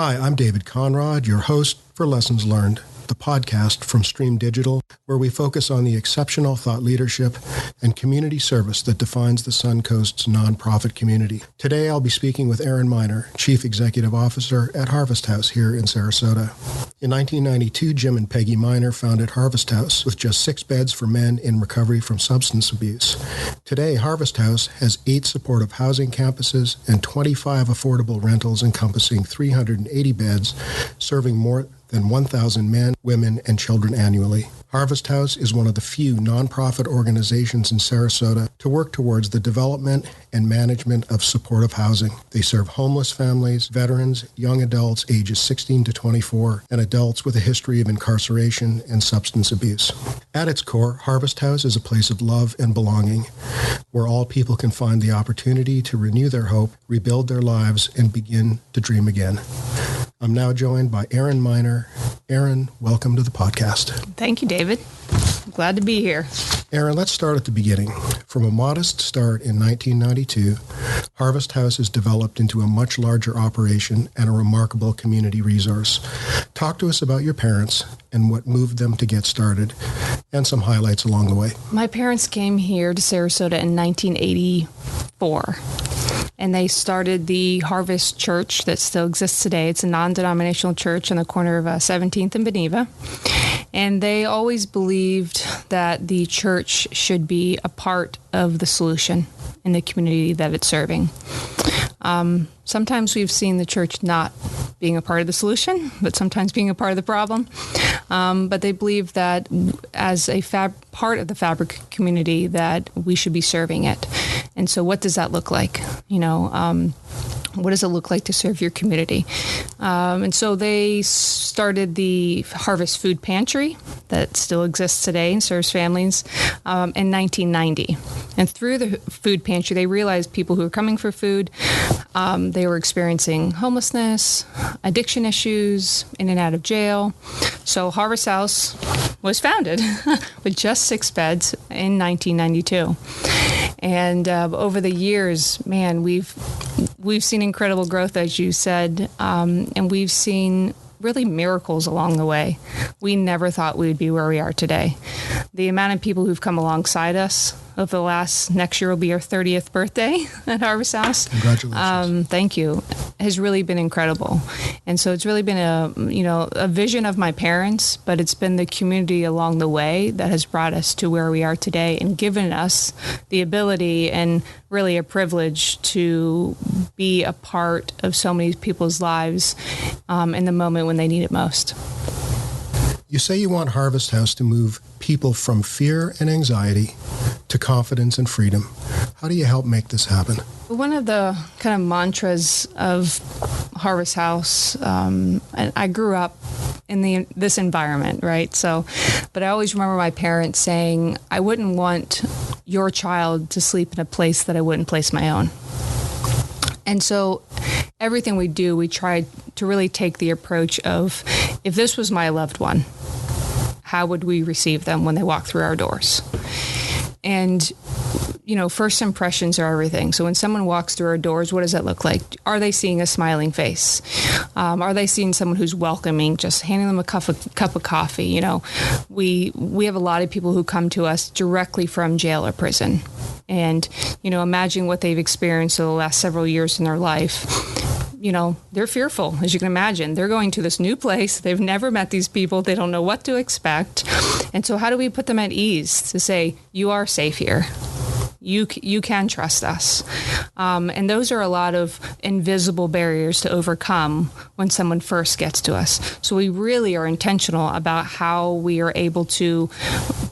Hi, I'm David Conrod, your host for Lessons Learned, the podcast from Stream Digital, where we focus on the exceptional thought leadership and community service that defines the Suncoast's nonprofit community. Today, I'll be speaking with Erin Minor, Chief Executive Officer at Harvest House here in Sarasota. In 1992, Jim and Peggy Minor founded Harvest House with just 6 beds for men in recovery from substance abuse. Today, Harvest House has 8 supportive housing campuses and 25 affordable rentals encompassing 380 beds, serving more than 1,000 men, women, and children annually. Harvest House is one of the few nonprofit organizations in Sarasota to work towards the development and management of supportive housing. They serve homeless families, veterans, young adults ages 16 to 24, and adults with a history of incarceration and substance abuse. At its core, Harvest House is a place of love and belonging, where all people can find the opportunity to renew their hope, rebuild their lives, and begin to dream again. I'm now joined by Erin Minor. Erin, welcome to the podcast. Thank you, David. I'm glad to be here. Erin, let's start at the beginning. From a modest start in 1992, Harvest House has developed into a much larger operation and a remarkable community resource. Talk to us about your parents and what moved them to get started, and some highlights along the way. My parents came here to Sarasota in 1984. And they started the Harvest Church that still exists today. It's a non-denominational church on the corner of 17th and Beneva. And they always believed that the church should be a part of the solution in the community that it's serving. Sometimes we've seen the church not being a part of the solution, but sometimes being a part of the problem. But they believe that as a part of the fabric community that we should be serving it. And so what does that look like? What does it look like to serve your community? And so they started the Harvest Food Pantry that still exists today and serves families in 1990. And through the food pantry, they realized people who were coming for food, they were experiencing homelessness, addiction issues, in and out of jail. So Harvest House was founded with just 6 beds in 1992. And over the years, man, we've seen incredible growth, as you said, and we've seen really miracles along the way. We never thought we'd be where we are today. The amount of people who've come alongside us over the next year will be our 30th birthday at Harvest House. Congratulations. Thank you. Has really been incredible. And so it's really been a vision of my parents, but it's been the community along the way that has brought us to where we are today and given us the ability and really a privilege to be a part of so many people's lives in the moment when they need it most. You say you want Harvest House to move people from fear and anxiety to confidence and freedom. How do you help make this happen? One of the kind of mantras of Harvest House, and I grew up in this environment, right? But I always remember my parents saying, I wouldn't want your child to sleep in a place that I wouldn't place my own. And so everything we do, we try to really take the approach of, if this was my loved one, how would we receive them when they walk through our doors? And, first impressions are everything. So when someone walks through our doors, what does that look like? Are they seeing a smiling face? Are they seeing someone who's welcoming, just handing them a cup of coffee? We have a lot of people who come to us directly from jail or prison. And, imagine what they've experienced over the last several years in their life. They're fearful, as you can imagine. They're going to this new place. They've never met these people. They don't know what to expect. And so how do we put them at ease to say, you are safe here? You can trust us. And those are a lot of invisible barriers to overcome when someone first gets to us. So we really are intentional about how we are able to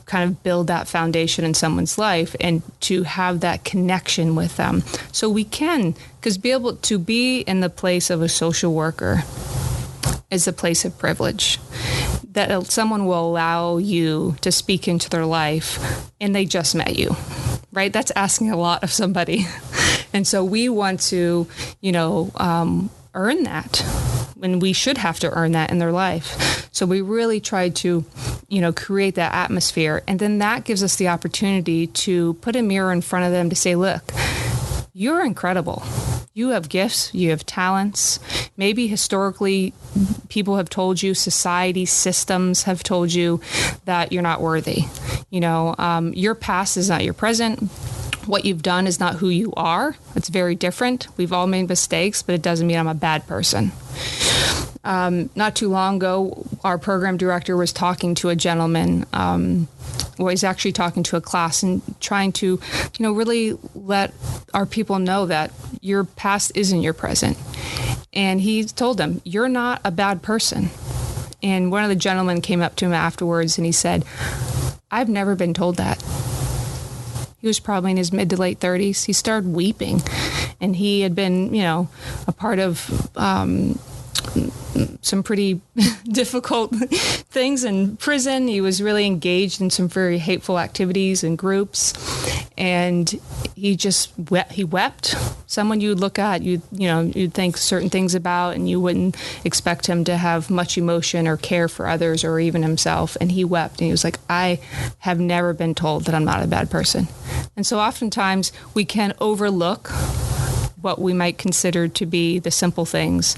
kind of build that foundation in someone's life and to have that connection with them. So we can, because be able to be in the place of a social worker is a place of privilege. That someone will allow you to speak into their life and they just met you, right? That's asking a lot of somebody. And so we want to, earn that, and we should have to earn that in their life. So we really try to, create that atmosphere. And then that gives us the opportunity to put a mirror in front of them to say, look, you're incredible. You have gifts, you have talents, Maybe historically people have told you, society, systems have told you that you're not worthy. Your past is not your present. What you've done is not who you are. It's very different. We've all made mistakes, but it doesn't mean I'm a bad person. Not too long ago, our program director was talking to a gentleman, he's actually talking to a class and trying to, really let our people know that your past isn't your present. And he told them, you're not a bad person. And one of the gentlemen came up to him afterwards and he said, I've never been told that. He was probably in his mid to late 30s. He started weeping, and he had been, a part of some pretty difficult things in prison. He was really engaged in some very hateful activities and groups, and he wept. Someone you'd look at, you'd think certain things about, and you wouldn't expect him to have much emotion or care for others or even himself. And he wept, and he was like, I have never been told that I'm not a bad person. And so oftentimes we can overlook what we might consider to be the simple things,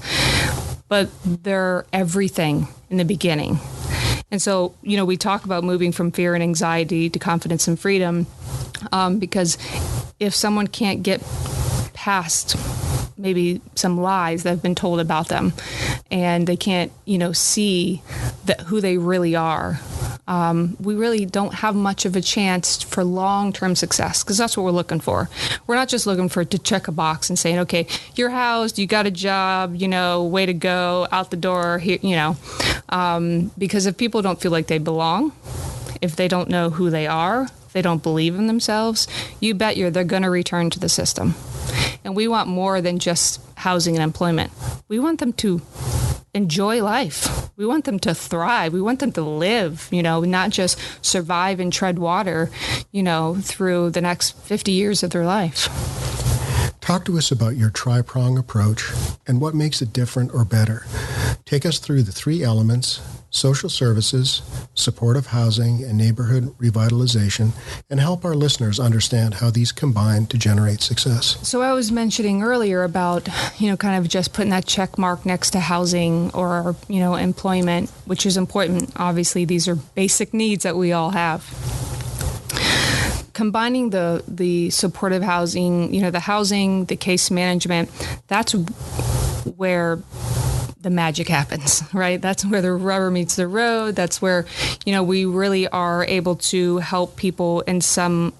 but they're everything in the beginning. And so, we talk about moving from fear and anxiety to confidence and freedom, because if someone can't get past maybe some lies that have been told about them, and they can't, see who they really are, we really don't have much of a chance for long-term success, because that's what we're looking for. We're not just looking to check a box and saying, okay, you're housed, you got a job, way to go, out the door, here, because if people don't feel like they belong, if they don't know who they are, if they don't believe in themselves, you bet they're going to return to the system. And we want more than just housing and employment. We want them to enjoy life. We want them to thrive. We want them to live, not just survive and tread water, through the next 50 years of their life. Talk to us about your Triprong approach and what makes it different or better. Take us through the three elements: social services, supportive housing, and neighborhood revitalization, and help our listeners understand how these combine to generate success. So I was mentioning earlier about, kind of just putting that check mark next to housing or, employment, which is important. Obviously, these are basic needs that we all have. Combining the supportive housing, the housing, the case management, that's where the magic happens, right? That's where the rubber meets the road. That's where, we really are able to help people in some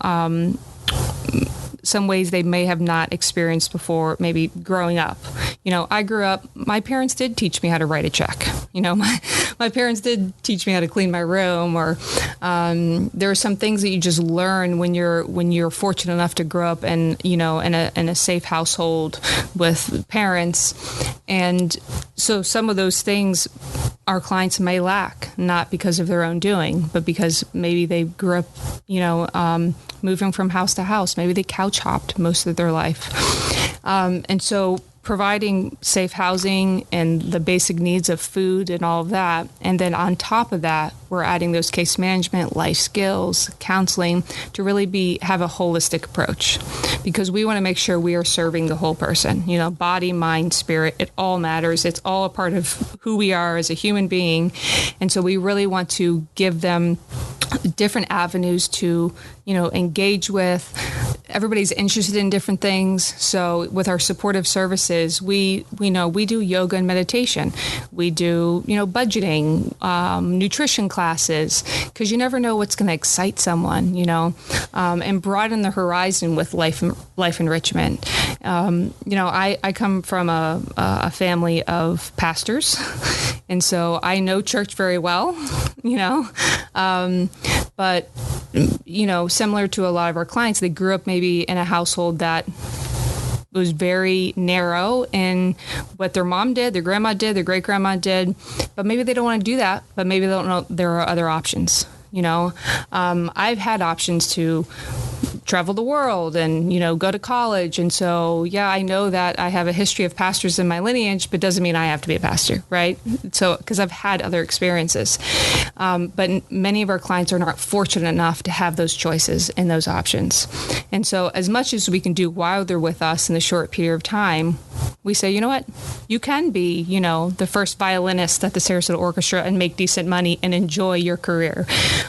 ways they may have not experienced before, maybe growing up. I grew up, my parents did teach me how to write a check. My parents did teach me how to clean my room, or there are some things that you just learn when you're fortunate enough to grow up in a safe household with parents. And so some of those things our clients may lack, not because of their own doing, but because maybe they grew up, moving from house to house. Maybe they couch hopped most of their life. And so providing safe housing and the basic needs of food and all of that. And then on top of that, we're adding those case management, life skills, counseling to really have a holistic approach, because we want to make sure we are serving the whole person, body, mind, spirit, it all matters. It's all a part of who we are as a human being. And so we really want to give them different avenues to, engage with. Everybody's interested in different things. So with our supportive services, we do yoga and meditation. We do, budgeting, nutrition classes, because you never know what's going to excite someone, and broaden the horizon with life enrichment. I come from a family of pastors, and so I know church very well, but, similar to a lot of our clients, they grew up maybe in a household that was very narrow in what their mom did, their grandma did, their great grandma did, but maybe they don't want to do that, but maybe they don't know there are other options. I've had options to travel the world and, go to college. And so, I know that I have a history of pastors in my lineage, but doesn't mean I have to be a pastor, right? So, because I've had other experiences. But many of our clients are not fortunate enough to have those choices and those options. And so as much as we can do while they're with us in the short period of time, we say, you know what, you can be, the first violinist at the Sarasota Orchestra and make decent money and enjoy your career.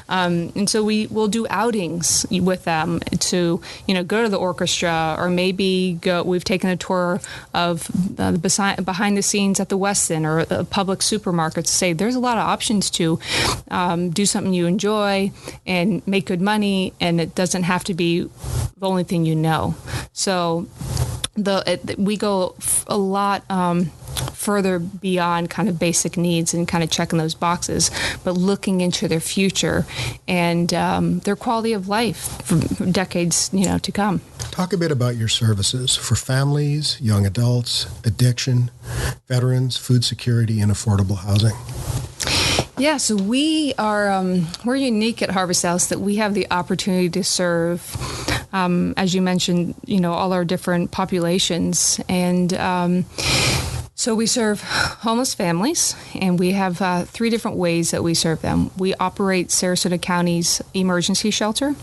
And so we will do outings with them to, go to the orchestra, or maybe we've taken a tour of behind the scenes at the Westin or a public supermarket to say there's a lot of options to do something you enjoy and make good money, and it doesn't have to be the only thing you know. So we go a lot further beyond kind of basic needs and kind of checking those boxes, but looking into their future and their quality of life for decades, to come. Talk a bit about your services for families, young adults, addiction, veterans, food security, and affordable housing. Yeah, so we're unique at Harvest House that we have the opportunity to serve, as you mentioned, all our different populations. And so we serve homeless families, and we have 3 different ways that we serve them. We operate Sarasota County's emergency shelter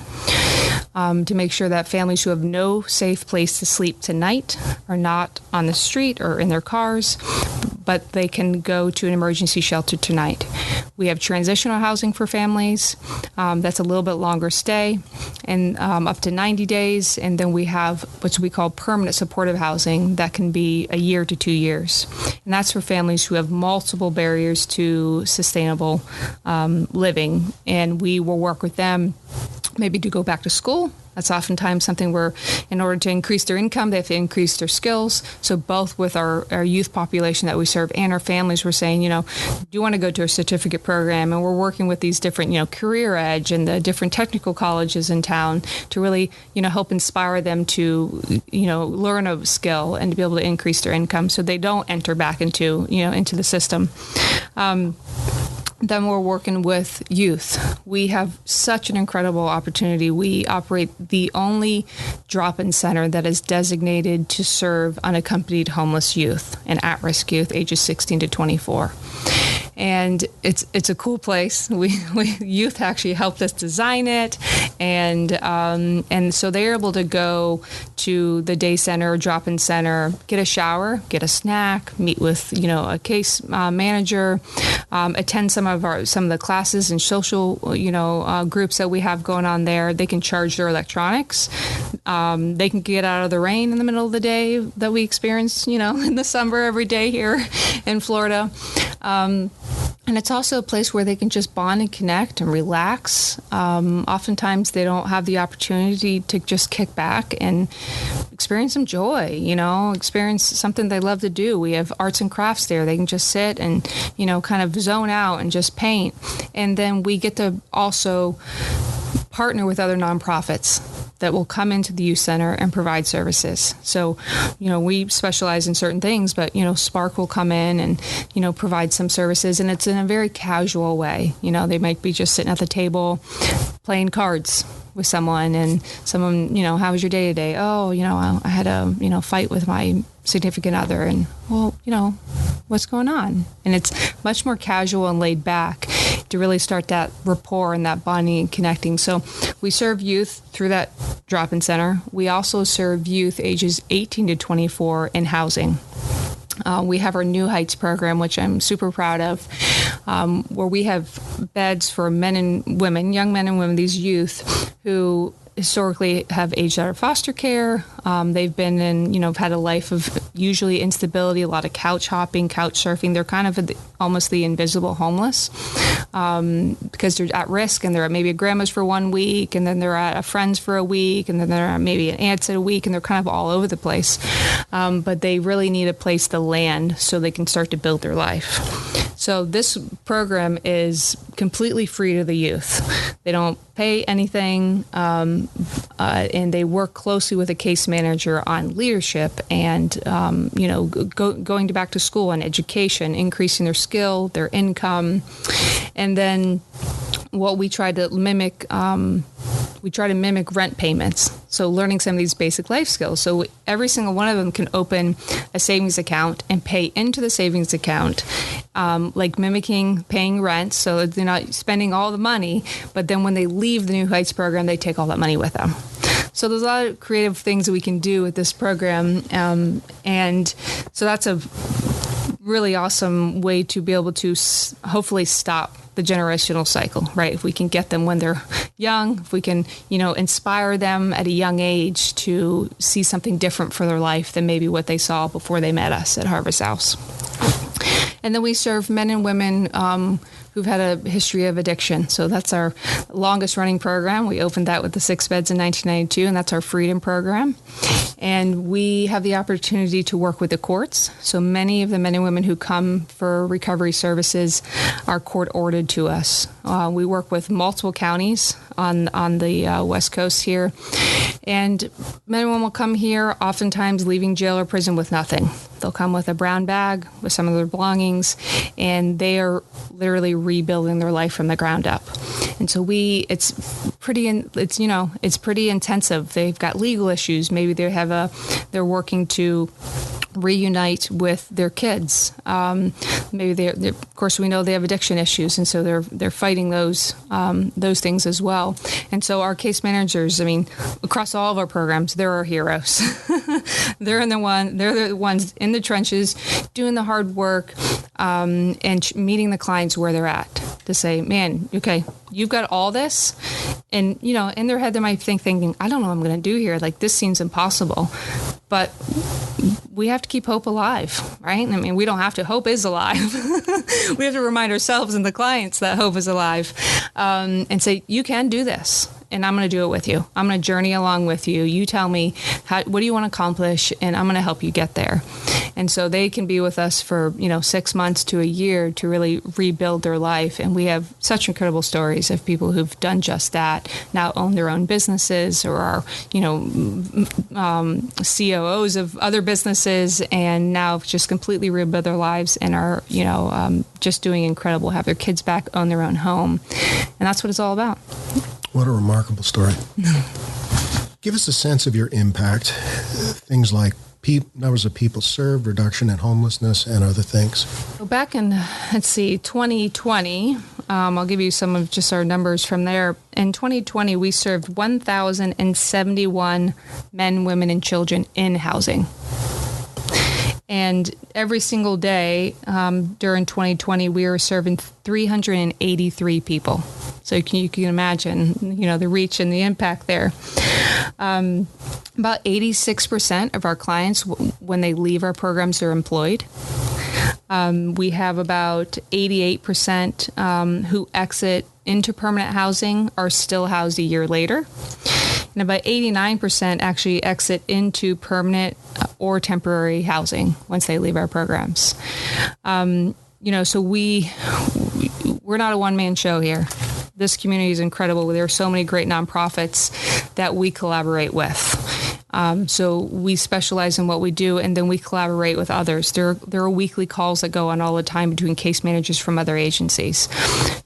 to make sure that families who have no safe place to sleep tonight are not on the street or in their cars, but they can go to an emergency shelter tonight. We have transitional housing for families. That's a little bit longer stay, and up to 90 days. And then we have what we call permanent supportive housing that can be a year to 2 years. And that's for families who have multiple barriers to sustainable living. And we will work with them maybe to go back to school. That's oftentimes something where, in order to increase their income, they have to increase their skills. So both with our youth population that we serve and our families, we're saying, do you want to go to a certificate program? And we're working with these different, Career Edge and the different technical colleges in town to really, help inspire them to, learn a skill and to be able to increase their income so they don't enter back into the system. Then we're working with youth. We have such an incredible opportunity. We operate the only drop-in center that is designated to serve unaccompanied homeless youth and at-risk youth ages 16 to 24. And it's a cool place. We youth actually helped us design it, and so they're able to go to the day center, drop-in center, get a shower, get a snack, meet with a case manager, attend some of the classes and social groups that we have going on there. They can charge their electronics. They can get out of the rain in the middle of the day that we experience in the summer every day here in Florida. And it's also a place where they can just bond and connect and relax. Oftentimes they don't have the opportunity to just kick back and experience some joy, experience something they love to do. We have arts and crafts there. They can just sit and, kind of zone out and just paint. And then we get to also partner with other nonprofits that will come into the youth center and provide services. So, we specialize in certain things, but, Spark will come in and, provide some services, and it's in a very casual way. They might be just sitting at the table playing cards with someone, and someone, how was your day today? Oh, I had a, fight with my significant other, and, well, what's going on? And it's much more casual and laid back to really start that rapport and that bonding and connecting. So we serve youth through that drop-in center. We also serve youth ages 18 to 24 in housing. We have our New Heights program, which I'm super proud of, where we have beds for men and women, young men and women, these youth who historically have aged out of foster care. They've been in, had a life of usually instability, a lot of couch hopping, couch surfing. They're kind of almost the invisible homeless because they're at risk, and they're at maybe a grandma's for 1 week, and then they're at a friend's for a week, and then they're at maybe an aunt's at a week, and they're kind of all over the place. But they really need a place to land so they can start to build their life. So this program is completely free to the youth. They don't pay anything, and they work closely with a case manager on leadership and, going back to school and education, increasing their skill, their income. And then what we try to mimic we try to mimic rent payments. So learning some of these basic life skills. So every single one of them can open a savings account and pay into the savings account, like mimicking paying rent. So they're not spending all the money, but then when they leave the New Heights program, they take all that money with them. So there's a lot of creative things that we can do with this program. And so that's a really awesome way to be able to hopefully stop the generational cycle, right? If we can get them when they're young, if we can, inspire them at a young age to see something different for their life than maybe what they saw before they met us at Harvest House. And then we serve men and women who've had a history of addiction. So that's our longest running program. We opened that with the 6 beds in 1992, and that's our Freedom program. And we have the opportunity to work with the courts. So many of the men and women who come for recovery services are court-ordered to us. We work with multiple counties on the West Coast here. And men and women will come here, oftentimes leaving jail or prison with nothing. They'll come with a brown bag with some of their belongings, and they are literally rebuilding their life from the ground up. And so it's pretty intensive. They've got legal issues. Maybe they're working to reunite with their kids. Maybe of course, we know they have addiction issues, and so they're fighting those things as well. And so our case managers, across all of our programs, they're our heroes. They're the ones in the trenches doing the hard work and meeting the clients where they're at to say, man, okay, you've got all this. And, in their head, they might thinking, I don't know what I'm going to do here. Like, this seems impossible. But we have to keep hope alive, right? We don't have to. Hope is alive. We have to remind ourselves and the clients that hope is alive and say, you can do this. And I'm going to do it with you. I'm going to journey along with you. You tell me, what do you want to accomplish? And I'm going to help you get there. And so they can be with us for, 6 months to a year to really rebuild their life. And we have such incredible stories of people who've done just that, now own their own businesses or are, COOs of other businesses, and now just completely rebuild their lives and are, just doing incredible, have their kids back, own their own home. And that's what it's all about. What a remarkable story. Give us a sense of your impact. Things like numbers of people served, reduction in homelessness, and other things. So back in, 2020, I'll give you some of just our numbers from there. In 2020, we served 1,071 men, women, and children in housing. And every single day during 2020, we were serving 383 people. So you can imagine, the reach and the impact there. About 86% of our clients, when they leave our programs, are employed. We have about 88% who exit into permanent housing are still housed a year later. And about 89% actually exit into permanent or temporary housing once they leave our programs. So we're not a one-man show here. This community is incredible. There are so many great nonprofits that we collaborate with. So we specialize in what we do, and then we collaborate with others. There are weekly calls that go on all the time between case managers from other agencies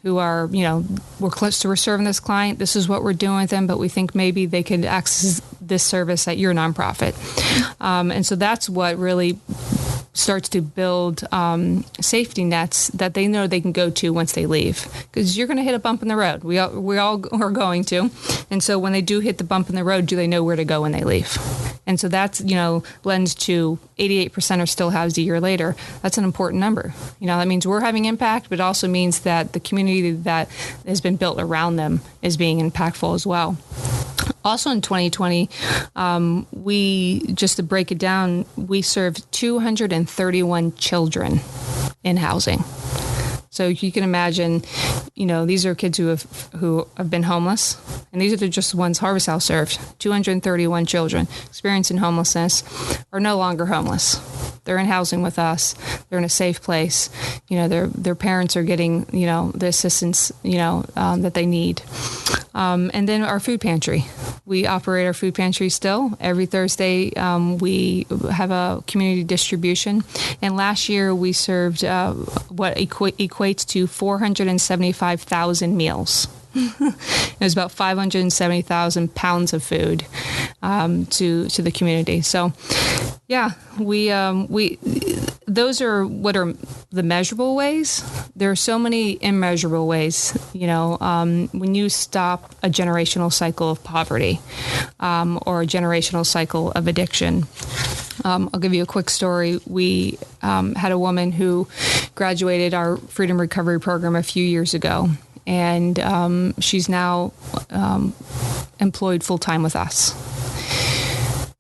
who are, we're serving this client. This is what we're doing with them, but we think maybe they could access this service at your nonprofit. And so that's what really starts to build safety nets that they know they can go to once they leave, because you're going to hit a bump in the road. We all are going to. And so when they do hit the bump in the road, do they know where to go when they leave? And so that's, lends to 88% are still housed a year later. That's an important number. That means we're having impact, but it also means that the community that has been built around them is being impactful as well. Also in 2020, just to break it down, we served 231 children in housing. So you can imagine, these are kids who have been homeless, and these are just the ones Harvest House served. 231 children experiencing homelessness are no longer homeless. They're in housing with us. They're in a safe place. Their parents are getting, the assistance, that they need. And then our food pantry. We operate our food pantry still. Every Thursday, we have a community distribution. And last year, we served what equates to 475,000 meals It was about 570,000 pounds of food to the community. So, yeah, we those are what are the measurable ways. There are so many immeasurable ways. When you stop a generational cycle of poverty or a generational cycle of addiction. I'll give you a quick story. We had a woman who graduated our Freedom Recovery program a few years ago, and she's now employed full-time with us.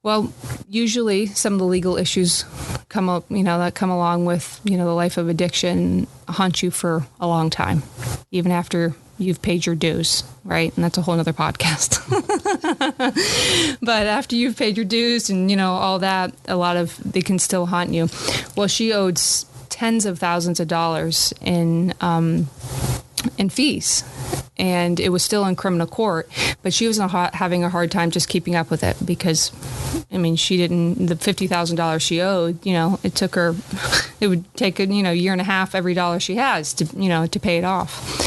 Well, usually some of the legal issues come up, that come along with, the life of addiction haunt you for a long time, even after you've paid your dues, right? And that's a whole nother podcast. But after you've paid your dues and, all that, they can still haunt you. Well, she owed tens of thousands of dollars in fees. And it was still in criminal court, but she was having a hard time just keeping up with it because, she didn't, the $50,000 she owed, it would take a, year and a half every dollar she has to pay it off.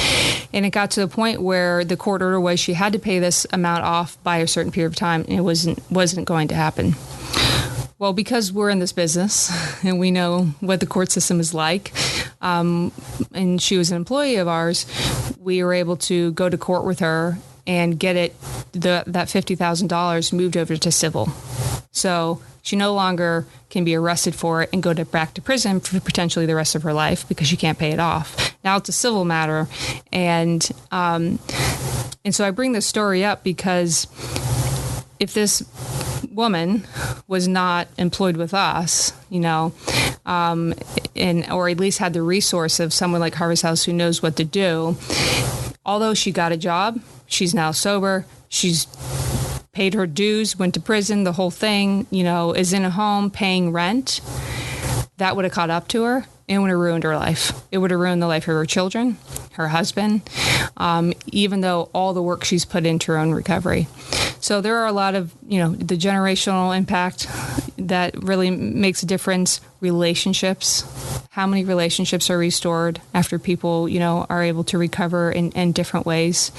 And it got to the point where the court order was she had to pay this amount off by a certain period of time, and it wasn't going to happen. Well, because we're in this business and we know what the court system is like, and she was an employee of ours, we were able to go to court with her and get that $50,000 moved over to civil. So she no longer can be arrested for it and go back to prison for potentially the rest of her life because she can't pay it off. Now it's a civil matter. And so I bring this story up because if this woman was not employed with us, or at least had the resource of someone like Harvest House who knows what to do, although she got a job, she's now sober, she's paid her dues, went to prison, the whole thing, is in a home paying rent, that would have caught up to her. It would have ruined her life. It would have ruined the life of her children, her husband, even though all the work she's put into her own recovery. So there are a lot of, the generational impact that really makes a difference. Relationships, how many relationships are restored after people, are able to recover in different ways.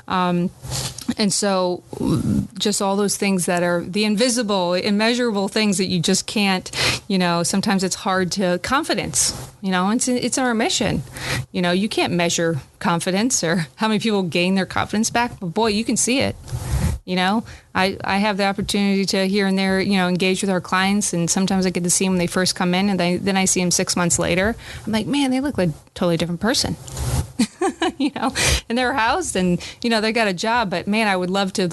And so just all those things that are the invisible, immeasurable things that you just can't, sometimes it's hard to confidence, it's our mission. You can't measure confidence or how many people gain their confidence back, but boy, you can see it. I have the opportunity to here and there, engage with our clients, and sometimes I get to see them when they first come in, and then I see them 6 months later. I'm like, man, they look like a totally different person. And they're housed and, they got a job, but man, I would love to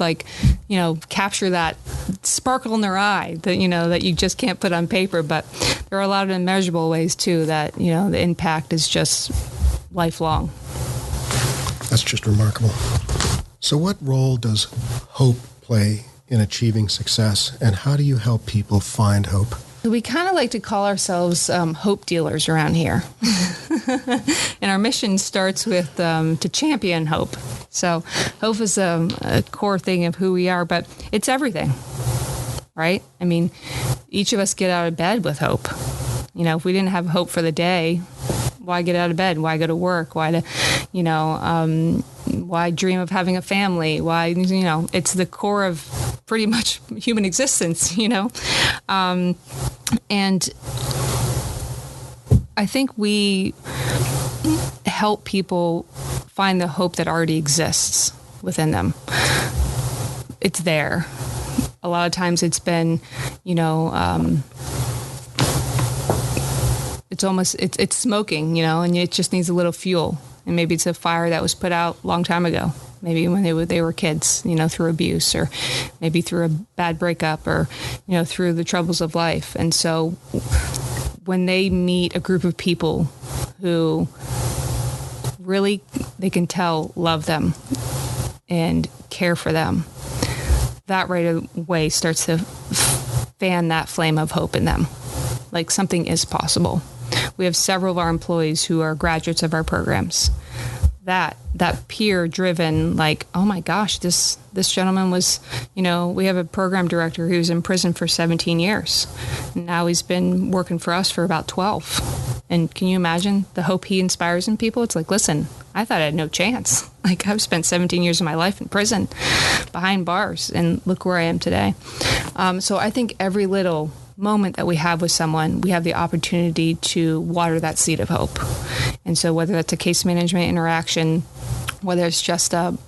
capture that sparkle in their eye that, that you just can't put on paper. But there are a lot of immeasurable ways too that, the impact is just lifelong. That's just remarkable. So what role does hope play in achieving success, and how do you help people find hope? We kind of like to call ourselves hope dealers around here. And our mission starts with to champion hope. So hope is a core thing of who we are, but it's everything, right? Each of us get out of bed with hope. If we didn't have hope for the day, why get out of bed? Why go to work? Why dream of having a family? Why, it's the core of pretty much human existence, and I think we help people find the hope that already exists within them. It's there. A lot of times it's been, it's smoking, and it just needs a little fuel. And maybe it's a fire that was put out a long time ago. Maybe when they were kids, through abuse, or maybe through a bad breakup, or, through the troubles of life. And so when they meet a group of people who really, they can tell, love them and care for them, that right away starts to fan that flame of hope in them. Like something is possible. We have several of our employees who are graduates of our programs. that peer driven, like, oh my gosh, this gentleman was, we have a program director who's in prison for 17 years. Now he's been working for us for about 12. And can you imagine the hope he inspires in people? It's like, listen, I thought I had no chance. Like, I've spent 17 years of my life in prison behind bars, and look where I am today. So I think every little moment that we have with someone, we have the opportunity to water that seed of hope. And so whether that's a case management interaction, whether it's just a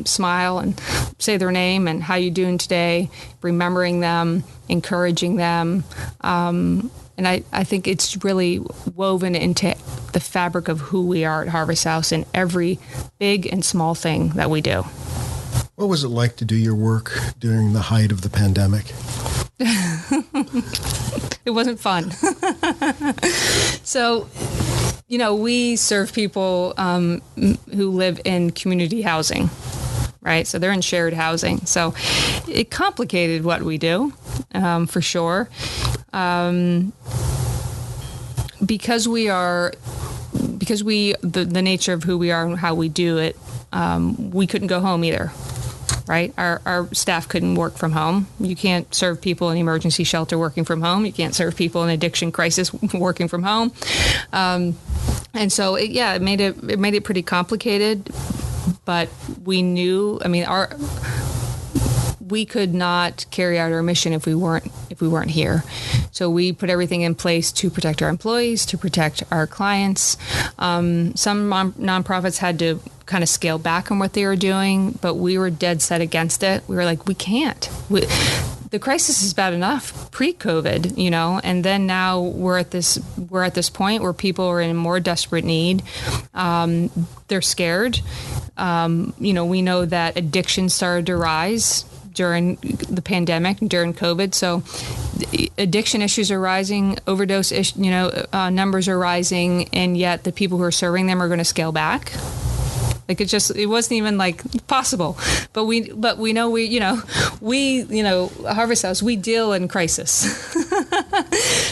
smile and say their name and how you doing today, remembering them, encouraging them. And I think it's really woven into the fabric of who we are at Harvest House in every big and small thing that we do. What was it like to do your work during the height of the pandemic? It wasn't fun. So, we serve people who live in community housing, right? So they're in shared housing. So it complicated what we do, for sure. Because the nature of who we are and how we do it, we couldn't go home either. Right? Our staff couldn't work from home. You can't serve people in emergency shelter working from home. You can't serve people in addiction crisis working from home. And so, it made it pretty complicated. But we knew, we could not carry out our mission if we weren't here. So we put everything in place to protect our employees, to protect our clients. Some nonprofits had to kind of scale back on what they were doing, but we were dead set against it. We were like, we can't. The crisis is bad enough pre-COVID, and then now we're at this point where people are in more desperate need. They're scared. We know that addiction started to rise during the pandemic, during COVID. So addiction issues are rising, overdose numbers are rising, and yet the people who are serving them are going to scale back. Like it wasn't even like possible, but we know Harvest House, we deal in crisis.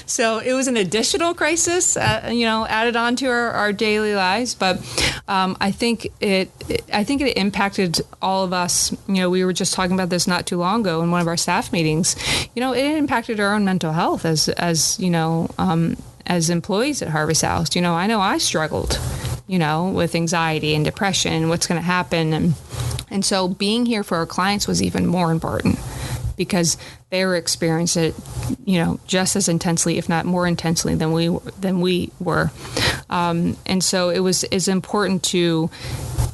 So it was an additional crisis, added on to our daily lives. But I think it impacted all of us. We were just talking about this not too long ago in one of our staff meetings. It impacted our own mental health as employees at Harvest House. I know I struggled, with anxiety and depression and what's going to happen. And so being here for our clients was even more important because they were experiencing it, just as intensely, if not more intensely than we were. And so it's important to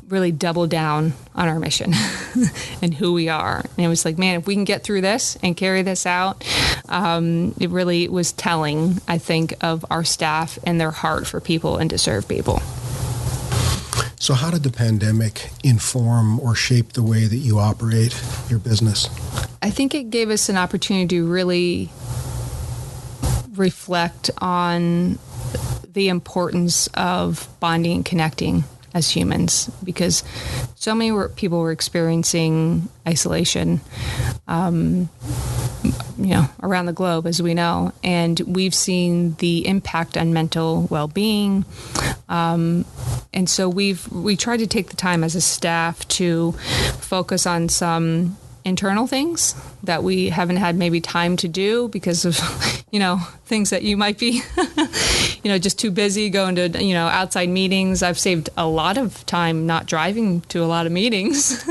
really double down on our mission and who we are. And it was like, man, if we can get through this and carry this out, it really was telling, I think, of our staff and their heart for people and to serve people. So how did the pandemic inform or shape the way that you operate your business? I think it gave us an opportunity to really reflect on the importance of bonding and connecting as humans, because so many people were experiencing isolation, around the globe, as we know, and we've seen the impact on mental well-being. And so we tried to take the time as a staff to focus on some internal things that we haven't had maybe time to do because of, things that you might be, just too busy going to, outside meetings. I've saved a lot of time not driving to a lot of meetings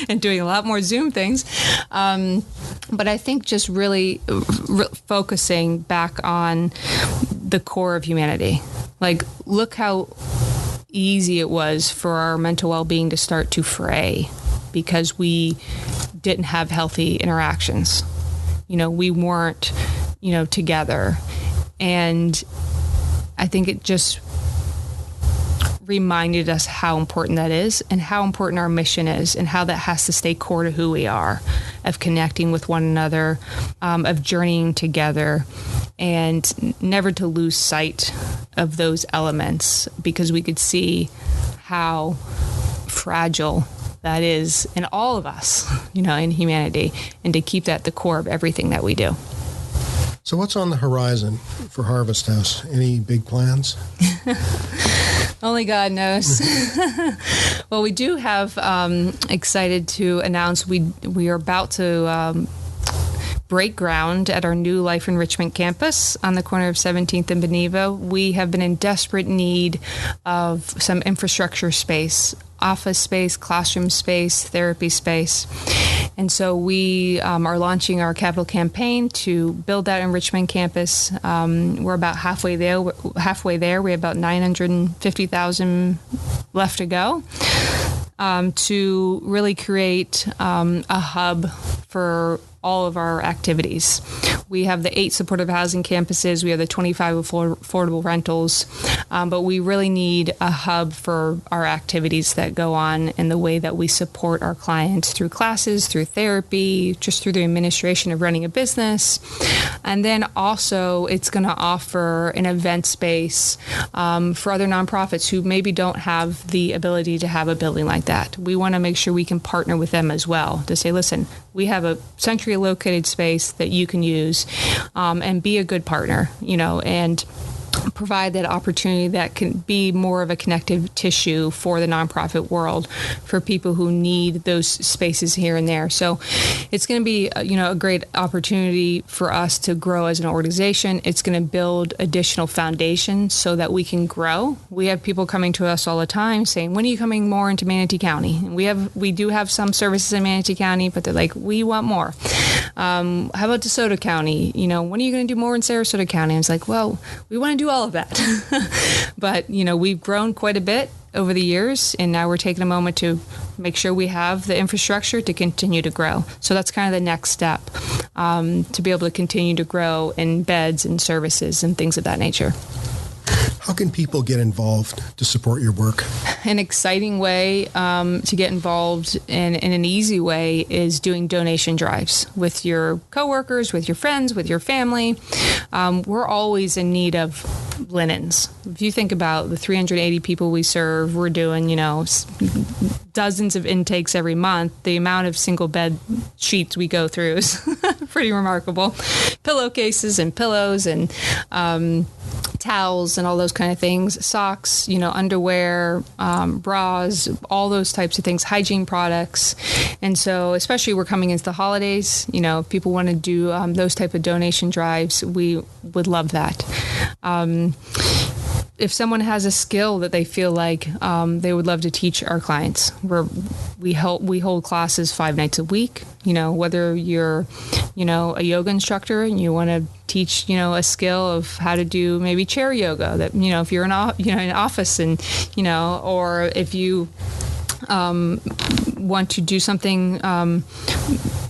and doing a lot more Zoom things. But I think just really focusing back on the core of humanity. Like, look how easy it was for our mental well-being to start to fray because we didn't have healthy interactions. We weren't, together. And I think it just reminded us how important that is and how important our mission is and how that has to stay core to who we are, of connecting with one another, of journeying together, and never to lose sight of those elements because we could see how fragile that is in all of us, in humanity, and to keep that at the core of everything that we do. So what's on the horizon for Harvest House? Any big plans? Only God knows. Well, we do have excited to announce we are about to break ground at our new Life Enrichment campus on the corner of 17th and Beneva. We have been in desperate need of some infrastructure space, office space, classroom space, therapy space. And so we are launching our capital campaign to build that enrichment campus. We're about halfway there. We have about $950,000 left to go to really create a hub for all of our activities. We have the 8 supportive housing campuses. We have the 25 affordable rentals. But we really need a hub for our activities that go on in the way that we support our clients through classes, through therapy, just through the administration of running a business. And then also it's going to offer an event space for other nonprofits who maybe don't have the ability to have a building like that. We want to make sure we can partner with them as well to say, listen, we have a centrally located space that you can use and be a good partner, and provide that opportunity that can be more of a connective tissue for the nonprofit world for people who need those spaces here and there. So it's going to be, a great opportunity for us to grow as an organization. It's going to build additional foundations so that we can grow. We have people coming to us all the time saying, when are you coming more into Manatee County? And we do have some services in Manatee County, but they're like, we want more. How about DeSoto County? When are you going to do more in Sarasota County? And it's like, well, we want to do all of that. But, we've grown quite a bit over the years, and now we're taking a moment to make sure we have the infrastructure to continue to grow. So that's kind of the next step, to be able to continue to grow in beds and services and things of that nature. How can people get involved to support your work? An exciting way to get involved in an easy way is doing donation drives with your coworkers, with your friends, with your family. We're always in need of linens. If you think about the 380 people we serve, we're doing, dozens of intakes every month. The amount of single bed sheets we go through is pretty remarkable. Pillowcases and pillows and towels and all those kind of things, socks, underwear, bras, all those types of things, hygiene products. And so especially we're coming into the holidays, if people want to do those type of donation drives, we would love that. If someone has a skill that they feel like they would love to teach our clients, we hold classes 5 nights a week. Whether you're, a yoga instructor and you want to teach, a skill of how to do maybe chair yoga. That if you're in an office and or if you want to do something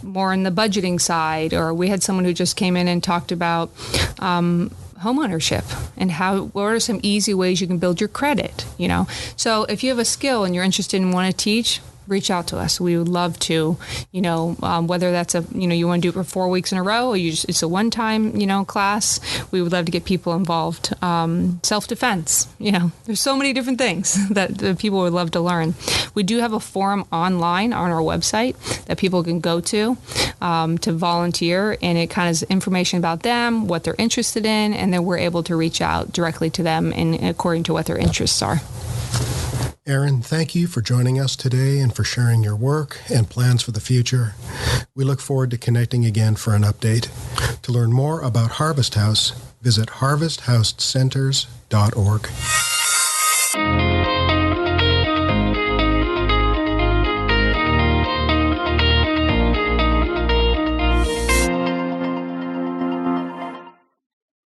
more on the budgeting side, or we had someone who just came in and talked about homeownership and what are some easy ways you can build your credit, So if you have a skill and you're interested and want to teach, reach out to us. We would love to, whether that's you want to do it for 4 weeks in a row or it's a one-time, class. We would love to get people involved. Self-defense, there's so many different things that people would love to learn. We do have a forum online on our website that people can go to volunteer, and it kind of is information about them, what they're interested in, and then we're able to reach out directly to them and according to what their interests are. Erin, thank you for joining us today and for sharing your work and plans for the future. We look forward to connecting again for an update. To learn more about Harvest House, visit harvesthousecenters.org.